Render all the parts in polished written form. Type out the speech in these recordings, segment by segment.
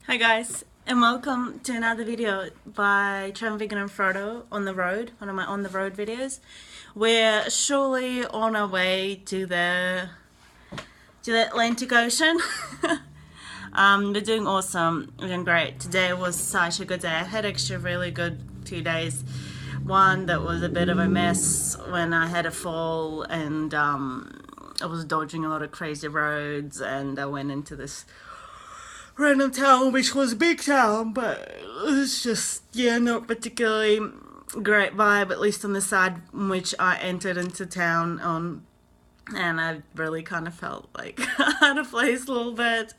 Hi guys, and welcome to another video by Travel Vegan and Frodo on the road, one of my on the road videos. We're surely on our way to the Atlantic Ocean. We're doing awesome, we're doing great. Today was such a good day. I had actually a really good 2 days. One that was a bit of a mess when I had a fall and I was dodging a lot of crazy roads, and I went into this random town, which was a big town, but it was just, not particularly great vibe, at least on the side in which I entered into town on. And I really kind of felt like out of place a little bit.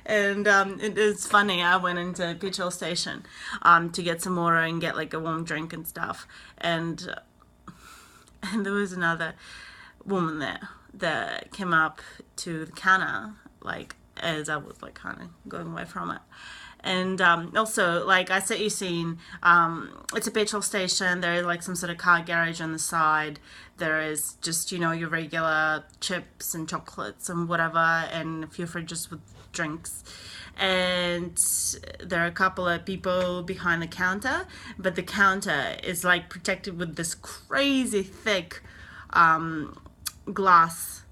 And it is funny, I went into a petrol station to get some water and get like a warm drink and stuff. And there was another woman there that came up to the counter, like as I was like kind of going away from it. And also, like I set you scene, it's a petrol station. There is like some sort of car garage on the side. There is just, your regular chips and chocolates and whatever, and a few fridges with drinks. And there are a couple of people behind the counter, but the counter is like protected with this crazy thick glass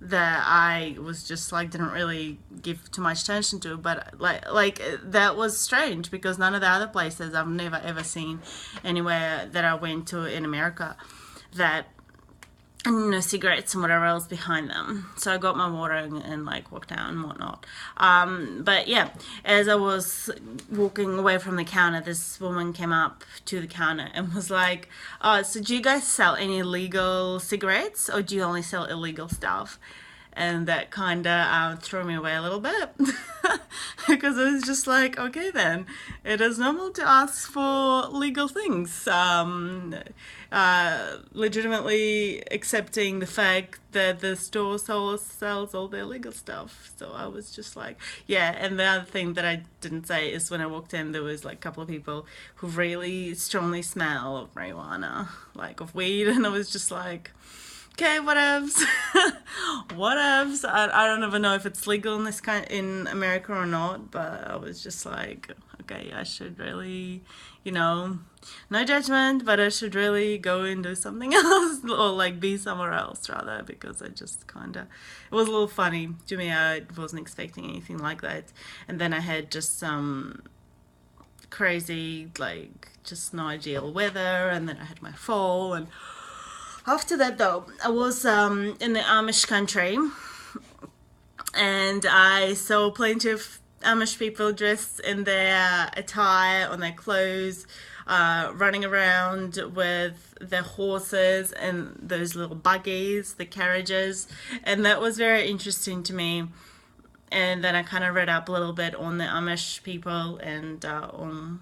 that I was just like didn't really give too much attention to, but like that was strange because none of the other places I've never ever seen anywhere that I went to in America that cigarettes and whatever else behind them. So I got my water and like walked out and whatnot. But yeah, as I was walking away from the counter, this woman came up to the counter and was like, "Oh, so do you guys sell any legal cigarettes, or do you only sell illegal stuff?" And that kind of threw me away a little bit because it was just like, okay, then it is normal to ask for legal things. Legitimately accepting the fact that the store sells all their legal stuff. So I was just like, yeah. And the other thing that I didn't say is when I walked in, there was like a couple of people who really strongly smell of marijuana, like of weed, and I was just like, okay, whatevs. Whatevs. I don't even know if it's legal in America or not, but I was just like, okay, I should really, no judgment, but I should really go and do something else or like be somewhere else rather, because I just kind of, it was a little funny to me. I wasn't expecting anything like that. And then I had just some crazy, like, just no ideal weather, and then I had my fall. And after that, though, I was in the Amish country, and I saw plenty of Amish people dressed in their attire, on their clothes, running around with their horses and those little buggies, the carriages, and that was very interesting to me. And then I kind of read up a little bit on the Amish people and on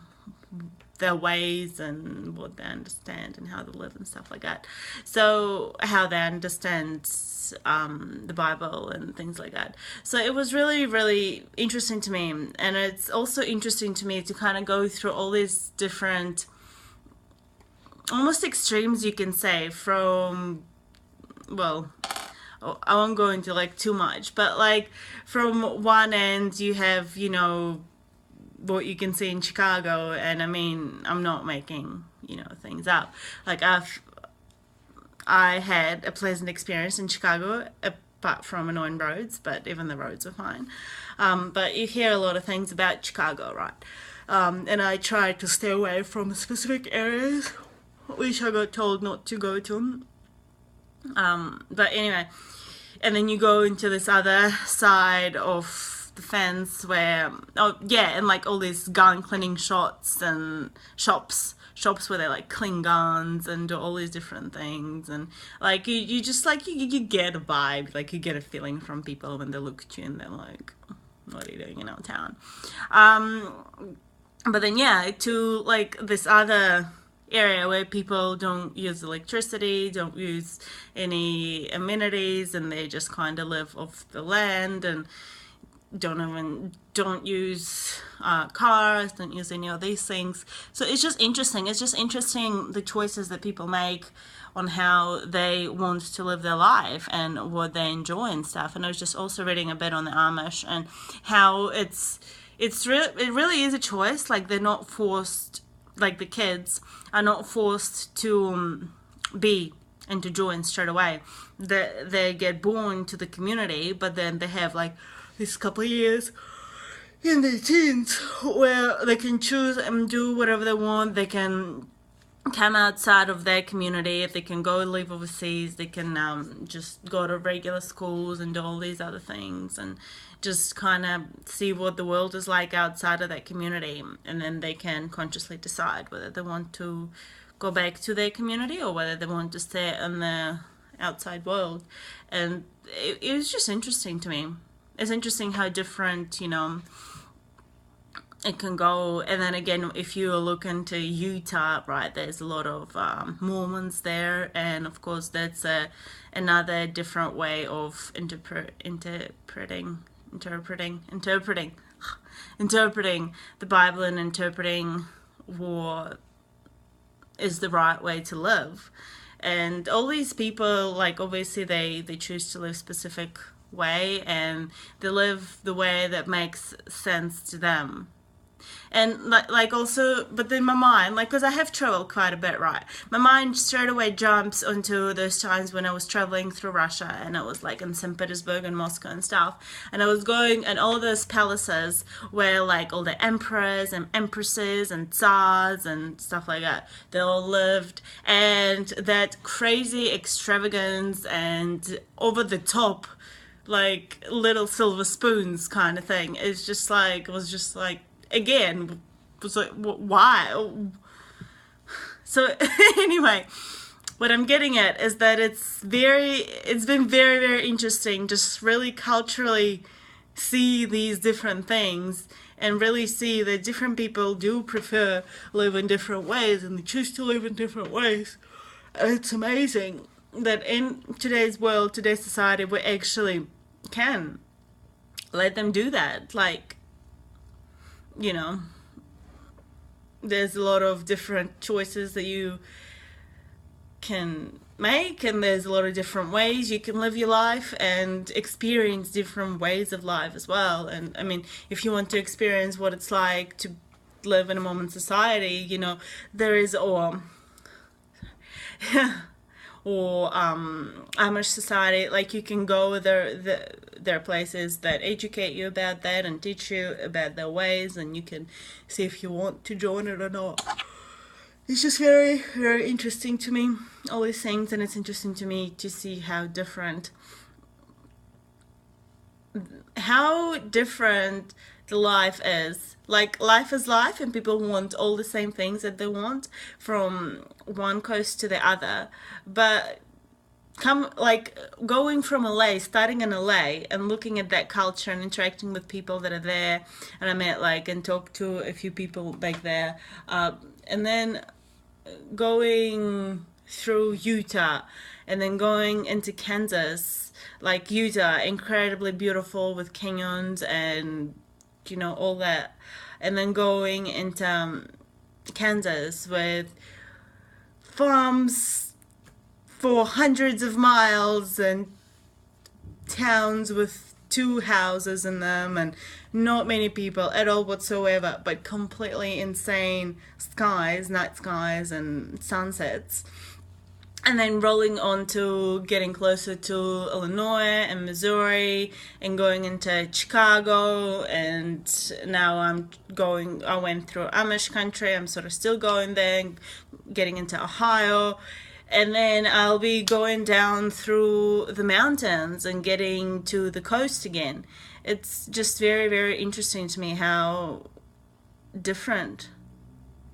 their ways and what they understand and how they live and stuff like that. So how they understand the Bible and things like that. So it was really, really interesting to me. And it's also interesting to me to kind of go through all these different, almost extremes, you can say, from, well, I won't go into like too much, but like from one end you have, what you can see in Chicago, and I mean, I'm not making, things up. Like I had a pleasant experience in Chicago, apart from annoying roads, but even the roads were fine. But you hear a lot of things about Chicago, right? And I tried to stay away from specific areas, which I got told not to go to. But anyway, and then you go into this other side of the fence where, and like all these gun cleaning shots and shops where they like clean guns and do all these different things. And like you just like you get a vibe, like you get a feeling from people when they look at you and they're like, what are you doing in our town? But then to like this other area where people don't use electricity, don't use any amenities, and they just kind of live off the land and don't use cars, don't use any of these things. So it's just interesting. It's just interesting the choices that people make on how they want to live their life and what they enjoy and stuff. And I was just also reading a bit on the Amish and how it's, it really is a choice. Like they're not forced, like the kids are not forced to be and to join straight away. They get born to the community, but then they have like this couple of years in their teens where they can choose and do whatever they want. They can come outside of their community. If they can go live overseas, they can just go to regular schools and do all these other things and just kind of see what the world is like outside of that community, and then they can consciously decide whether they want to go back to their community or whether they want to stay in the outside world. And it was just interesting to me. It's interesting how different, it can go. And then again, if you look into Utah, right, there's a lot of Mormons there, and of course that's another different way of interpreting the Bible and interpreting what is the right way to live. And all these people, like, obviously they choose to live specific way, and they live the way that makes sense to them. And like also, but then my mind, like, because I have traveled quite a bit, right? My mind straight away jumps onto those times when I was traveling through Russia, and I was like in St. Petersburg and Moscow and stuff. And I was going, and all those palaces where like all the emperors and empresses and tsars and stuff like that, they all lived. And that crazy extravagance and over the top, like little silver spoons kind of thing, is just like, it was just like, again, was like, why? So anyway, what I'm getting at is that it's been very, very interesting just really culturally see these different things and really see that different people do prefer live in different ways, and they choose to live in different ways. And it's amazing that in today's world, today's society, we actually can let them do that. Like, there's a lot of different choices that you can make, and there's a lot of different ways you can live your life and experience different ways of life as well. And I mean, if you want to experience what it's like to live in a Mormon society, there is or Amish society, like you can go there are places that educate you about that and teach you about their ways, and you can see if you want to join it or not. It's just very, very interesting to me, all these things, and it's interesting to me to see how different the life is. Like, life is life, and people want all the same things that they want from one coast to the other. But going from LA, starting in LA, and looking at that culture and interacting with people that are there, and I met and talked to a few people back there, and then going through Utah, and then going into Kansas. Like, Utah, incredibly beautiful with canyons and all that, and then going into Kansas with farms for hundreds of miles and towns with 2 houses in them and not many people at all whatsoever, but completely insane night skies and sunsets. And then rolling on to getting closer to Illinois and Missouri and going into Chicago, and now I went through Amish country, I'm sort of still going there, and getting into Ohio, and then I'll be going down through the mountains and getting to the coast again. It's just very, very interesting to me how different,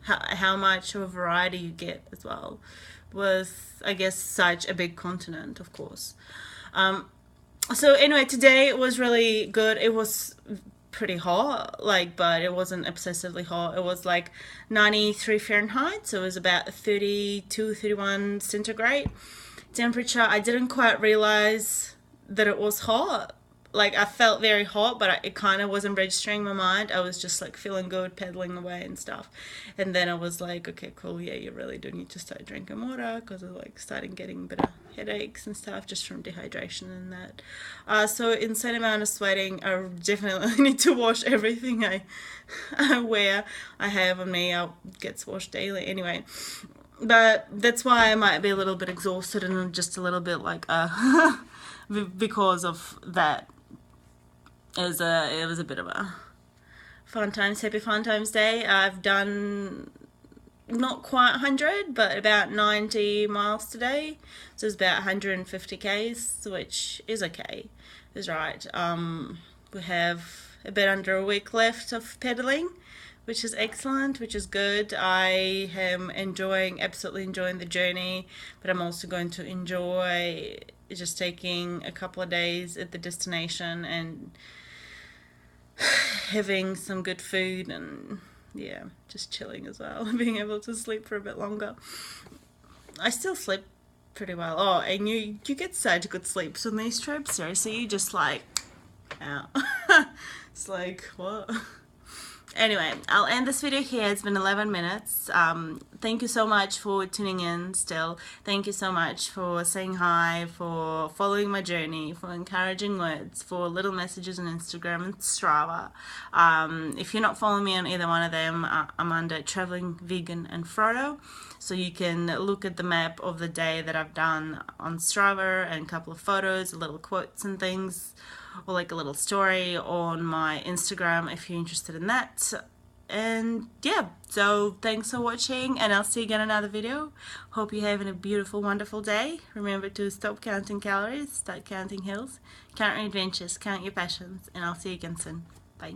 how much of a variety you get as well, with, I guess, such a big continent, of course. So anyway, today was really good. It was pretty hot, but it wasn't obsessively hot. It was 93 Fahrenheit, so it was about 32, 31 centigrade temperature. I didn't quite realize that it was hot like I felt very hot, but it kind of wasn't registering my mind. I was just like feeling good, pedaling away and stuff. And then I was like, okay, cool, yeah, you really do need to start drinking water, because I like starting getting a bit of headaches and stuff just from dehydration and that. So insane amount of sweating. I definitely need to wash everything I wear. I have on me. Gets washed daily anyway. But that's why I might be a little bit exhausted and just a little bit like because of that. It was a bit of a happy fun times day. I've done not quite 100, but about 90 miles today. So it's about 150 k's, which is okay. Is right. We have a bit under a week left of pedaling, which is excellent, which is good. I am absolutely enjoying the journey, but I'm also going to enjoy just taking a couple of days at the destination and having some good food and yeah, just chilling as well, being able to sleep for a bit longer. I still sleep pretty well. Oh, and you get such good sleeps on these trips. Seriously, you just like out. It's like what? Anyway, I'll end this video here. It's been 11 minutes. Thank you so much for tuning in still. Thank you so much for saying hi, for following my journey, for encouraging words, for little messages on Instagram and Strava. If you're not following me on either one of them, I'm under Traveling Vegan and Frodo. So you can look at the map of the day that I've done on Strava and a couple of photos, little quotes and things, or like a little story on my Instagram if you're interested in that. And yeah, so thanks for watching, and I'll see you again in another video. Hope you're having a beautiful, wonderful day. Remember to stop counting calories, start counting hills, count your adventures, count your passions, and I'll see you again soon. Bye.